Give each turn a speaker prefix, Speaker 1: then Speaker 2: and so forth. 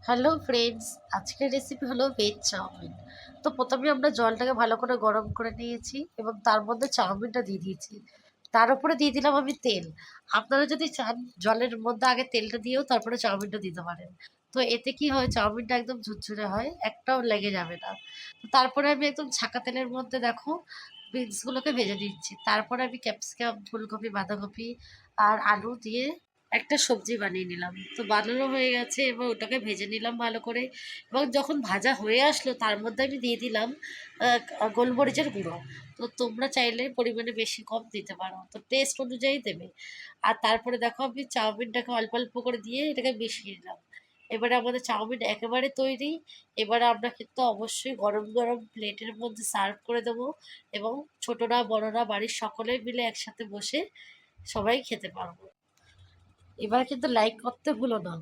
Speaker 1: Hello friends, আজকের recipe হলো veg chowmein. তো প্রথমে আমরা জলটাকে ভালো করে গরম করে নিয়েছি এবং তার মধ্যে চাউমিনটা দিয়ে দিয়েছি। তার উপরে দিয়ে দিলাম আমি তেল। আপনারা যদি চান জলের মধ্যে আগে তেলটা দিয়েও তারপরে চাউমিনটা দিতে পারেন। তো এতে কি হয়, চাউমিনটা একদম ঝুরঝুরে হয়, একটাও লেগে যাবে না। তো তারপরে আমি একদম ছাঁকা তেলের মধ্যে দেখো বিনসগুলোকে ভেজে নিচ্ছি। তারপরে আমি ক্যাপসিকাম, ফুলকপি, বাঁধাকপি আর আলু দিয়ে একটা সবজি বানিয়ে নিলাম। তো বানানো হয়ে গেছে, এবার ওটাকে ভেজে নিলাম ভালো করে। এবং যখন ভাজা হয়ে আসলো তার মধ্যে আমি দিয়ে দিলাম গোলমরিচের গুঁড়ো। তো তোমরা চাইলে পরিমাণে বেশি কম দিতে পারো, তো টেস্ট অনুযায়ী দেবে। আর তারপরে দেখো আমি চাউমিনটাকে অল্প অল্প করে দিয়ে এটাকে মিশিয়ে নিলাম। এবারে আমাদের চাউমিন একেবারে তৈরি। এবারে আমরা কিন্তু অবশ্যই গরম গরম প্লেটের মধ্যে সার্ভ করে দেবো এবং ছোটরা বড়রা বাড়ির সকলে মিলে একসাথে বসে সবাই খেতে পারবো। এবার কিন্তু লাইক করতে ভুলো না।